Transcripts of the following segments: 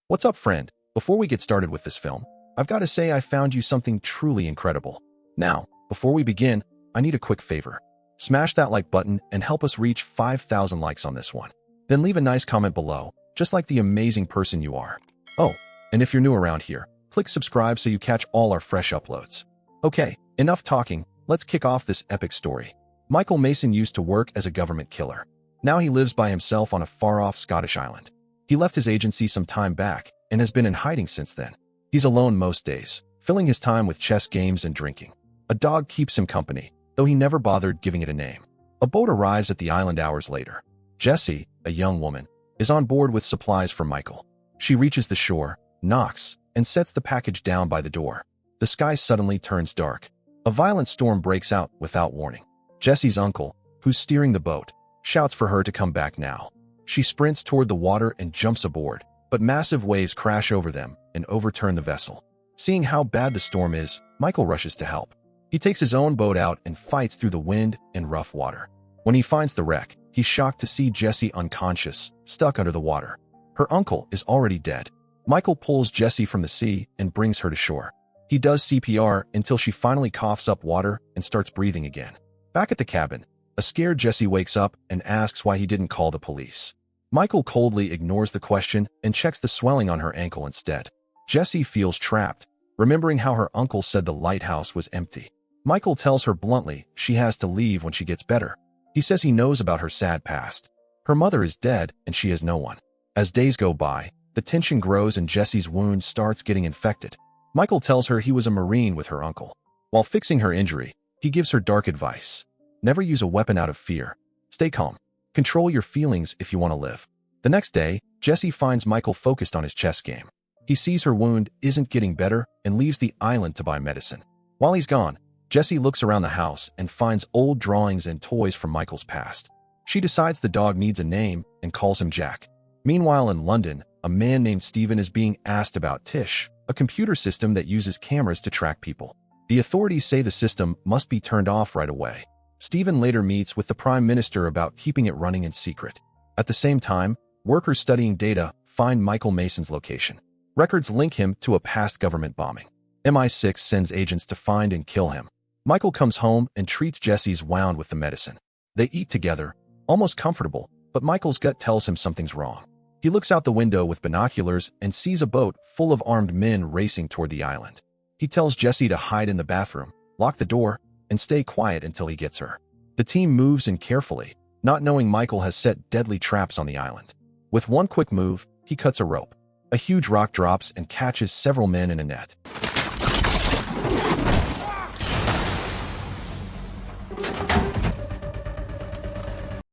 What's up, friend? Before we get started with this film, I've got to say I found you something truly incredible. Now, before we begin, I need a quick favor. Smash that like button and help us reach 5,000 likes on this one. Then leave a nice comment below, just like the amazing person you are. Oh, and if you're new around here, click subscribe so you catch all our fresh uploads. Okay, enough talking, let's kick off this epic story. Michael Mason used to work as a government killer. Now he lives by himself on a far-off Scottish island. He left his agency some time back and has been in hiding since then. He's alone most days, filling his time with chess games and drinking. A dog keeps him company, though he never bothered giving it a name. A boat arrives at the island hours later. Jessie, a young woman, is on board with supplies for Michael. She reaches the shore, knocks, and sets the package down by the door. The sky suddenly turns dark. A violent storm breaks out without warning. Jessie's uncle, who's steering the boat, shouts for her to come back now. She sprints toward the water and jumps aboard, but massive waves crash over them and overturn the vessel. Seeing how bad the storm is, Michael rushes to help. He takes his own boat out and fights through the wind and rough water. When he finds the wreck, he's shocked to see Jessie unconscious, stuck under the water. Her uncle is already dead. Michael pulls Jessie from the sea and brings her to shore. He does CPR until she finally coughs up water and starts breathing again. Back at the cabin, a scared Jessie wakes up and asks why he didn't call the police. Michael coldly ignores the question and checks the swelling on her ankle instead. Jessie feels trapped, remembering how her uncle said the lighthouse was empty. Michael tells her bluntly she has to leave when she gets better. He says he knows about her sad past. Her mother is dead and she has no one. As days go by, the tension grows and Jessie's wound starts getting infected. Michael tells her he was a Marine with her uncle. While fixing her injury, he gives her dark advice. Never use a weapon out of fear. Stay calm. Control your feelings if you want to live. The next day, Jessie finds Michael focused on his chess game. He sees her wound isn't getting better and leaves the island to buy medicine. While he's gone, Jessie looks around the house and finds old drawings and toys from Michael's past. She decides the dog needs a name and calls him Jack. Meanwhile, in London, a man named Stephen is being asked about Tish, a computer system that uses cameras to track people. The authorities say the system must be turned off right away. Stephen later meets with the Prime Minister about keeping it running in secret. At the same time, workers studying data find Michael Mason's location. Records link him to a past government bombing. MI6 sends agents to find and kill him. Michael comes home and treats Jessie's wound with the medicine. They eat together, almost comfortable, but Michael's gut tells him something's wrong. He looks out the window with binoculars and sees a boat full of armed men racing toward the island. He tells Jessie to hide in the bathroom, lock the door, and stay quiet until he gets her. The team moves in carefully, not knowing Michael has set deadly traps on the island. With one quick move, he cuts a rope. A huge rock drops and catches several men in a net.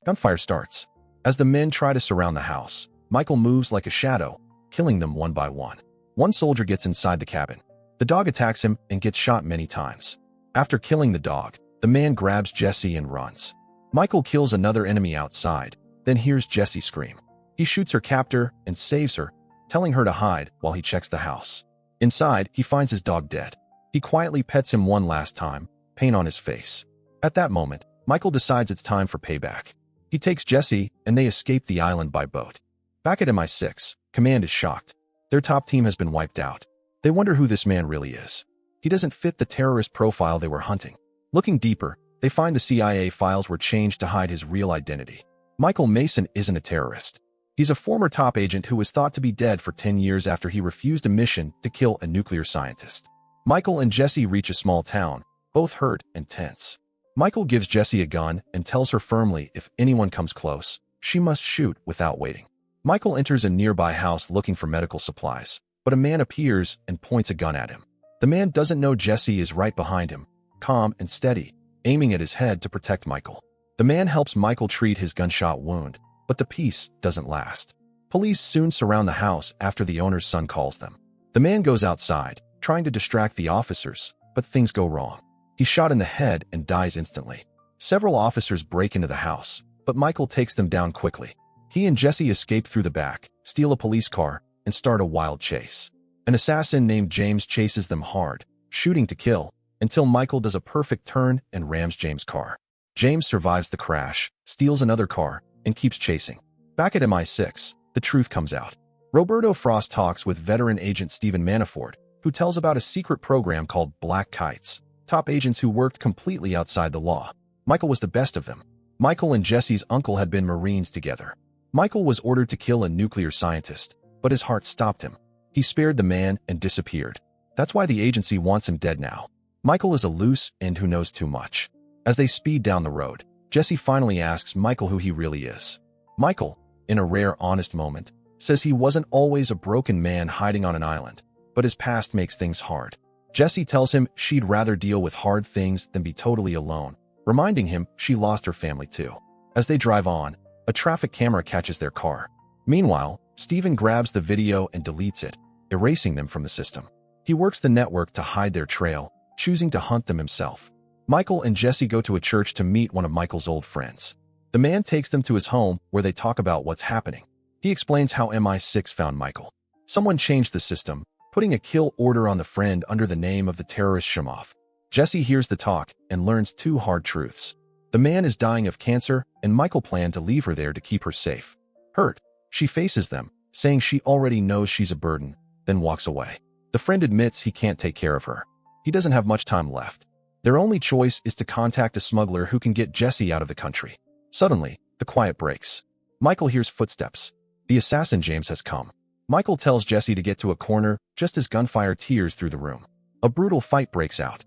Gunfire starts. As the men try to surround the house, Michael moves like a shadow, killing them one by one. One soldier gets inside the cabin. The dog attacks him and gets shot many times. After killing the dog, the man grabs Jessie and runs. Michael kills another enemy outside, then hears Jessie scream. He shoots her captor and saves her, telling her to hide while he checks the house. Inside, he finds his dog dead. He quietly pets him one last time, pain on his face. At that moment, Michael decides it's time for payback. He takes Jessie and they escape the island by boat. Back at MI6, Command is shocked. Their top team has been wiped out. They wonder who this man really is. He doesn't fit the terrorist profile they were hunting. Looking deeper, they find the CIA files were changed to hide his real identity. Michael Mason isn't a terrorist. He's a former top agent who was thought to be dead for 10 years after he refused a mission to kill a nuclear scientist. Michael and Jessie reach a small town, both hurt and tense. Michael gives Jessie a gun and tells her firmly if anyone comes close, she must shoot without waiting. Michael enters a nearby house looking for medical supplies, but a man appears and points a gun at him. The man doesn't know Jessie is right behind him, calm and steady, aiming at his head to protect Michael. The man helps Michael treat his gunshot wound, but the peace doesn't last. Police soon surround the house after the owner's son calls them. The man goes outside, trying to distract the officers, but things go wrong. He's shot in the head and dies instantly. Several officers break into the house, but Michael takes them down quickly. He and Jessie escape through the back, steal a police car, and start a wild chase. An assassin named James chases them hard, shooting to kill, until Michael does a perfect turn and rams James' car. James survives the crash, steals another car, and keeps chasing. Back at MI6, the truth comes out. Roberto Frost talks with veteran agent Stephen Manafort, who tells about a secret program called Black Kites, top agents who worked completely outside the law. Michael was the best of them. Michael and Jesse's uncle had been Marines together. Michael was ordered to kill a nuclear scientist, but his heart stopped him. He spared the man and disappeared. That's why the agency wants him dead now. Michael is a loose end who knows too much. As they speed down the road, Jesse finally asks Michael who he really is. Michael, in a rare honest moment, says he wasn't always a broken man hiding on an island, but his past makes things hard. Jesse tells him she'd rather deal with hard things than be totally alone, reminding him she lost her family too. As they drive on, a traffic camera catches their car. Meanwhile, Stephen grabs the video and deletes it, erasing them from the system. He works the network to hide their trail, choosing to hunt them himself. Michael and Jesse go to a church to meet one of Michael's old friends. The man takes them to his home where they talk about what's happening. He explains how MI6 found Michael. Someone changed the system, putting a kill order on the friend under the name of the terrorist Shemov. Jesse hears the talk and learns two hard truths. The man is dying of cancer, and Michael planned to leave her there to keep her safe. Hurt, she faces them, saying she already knows she's a burden, then walks away. The friend admits he can't take care of her. He doesn't have much time left. Their only choice is to contact a smuggler who can get Jesse out of the country. Suddenly, the quiet breaks. Michael hears footsteps. The assassin James has come. Michael tells Jesse to get to a corner just as gunfire tears through the room. A brutal fight breaks out.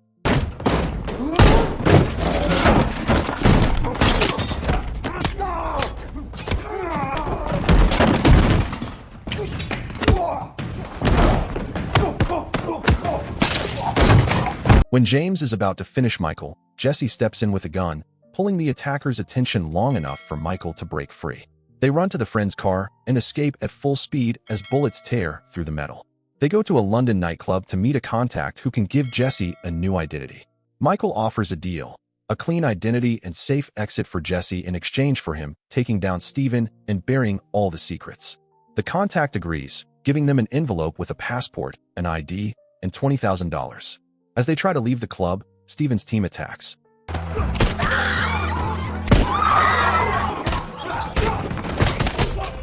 When James is about to finish Michael, Jesse steps in with a gun, pulling the attacker's attention long enough for Michael to break free. They run to the friend's car and escape at full speed as bullets tear through the metal. They go to a London nightclub to meet a contact who can give Jesse a new identity. Michael offers a deal, a clean identity and safe exit for Jesse in exchange for him taking down Stephen and burying all the secrets. The contact agrees, giving them an envelope with a passport, an ID, and $20,000. As they try to leave the club, Stephen's team attacks.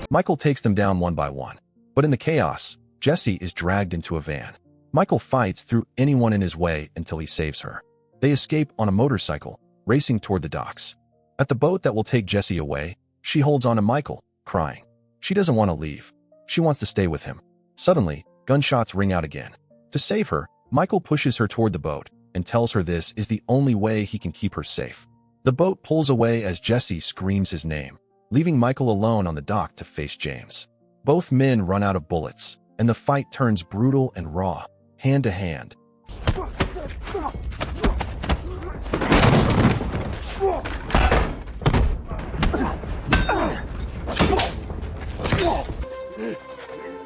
Michael takes them down one by one. But in the chaos, Jesse is dragged into a van. Michael fights through anyone in his way until he saves her. They escape on a motorcycle, racing toward the docks. At the boat that will take Jesse away, she holds on to Michael, crying. She doesn't want to leave. She wants to stay with him. Suddenly, gunshots ring out again. To save her, Michael pushes her toward the boat and tells her this is the only way he can keep her safe. The boat pulls away as Jesse screams his name, leaving Michael alone on the dock to face James. Both men run out of bullets, and the fight turns brutal and raw, hand to hand.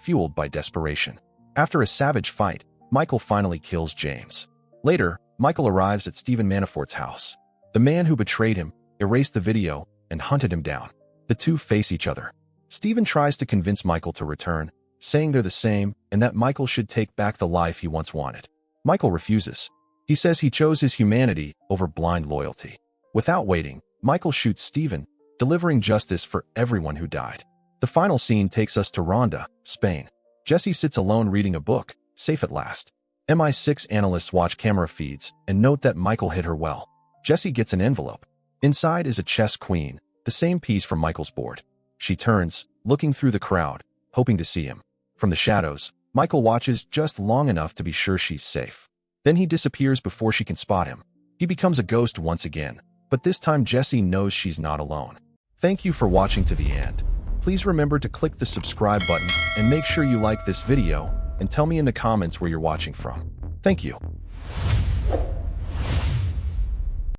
Fueled by desperation. After a savage fight, Michael finally kills James. Later, Michael arrives at Stephen Manafort's house. The man who betrayed him erased the video and hunted him down. The two face each other. Stephen tries to convince Michael to return, saying they're the same and that Michael should take back the life he once wanted. Michael refuses. He says he chose his humanity over blind loyalty. Without waiting, Michael shoots Stephen, delivering justice for everyone who died. The final scene takes us to Ronda, Spain. Jesse sits alone reading a book, safe at last. MI6 analysts watch camera feeds and note that Michael hit her well. Jesse gets an envelope. Inside is a chess queen, the same piece from Michael's board. She turns, looking through the crowd, hoping to see him. From the shadows, Michael watches just long enough to be sure she's safe. Then he disappears before she can spot him. He becomes a ghost once again, but this time Jesse knows she's not alone. Thank you for watching to the end. Please remember to click the subscribe button and make sure you like this video and tell me in the comments where you're watching from. Thank you.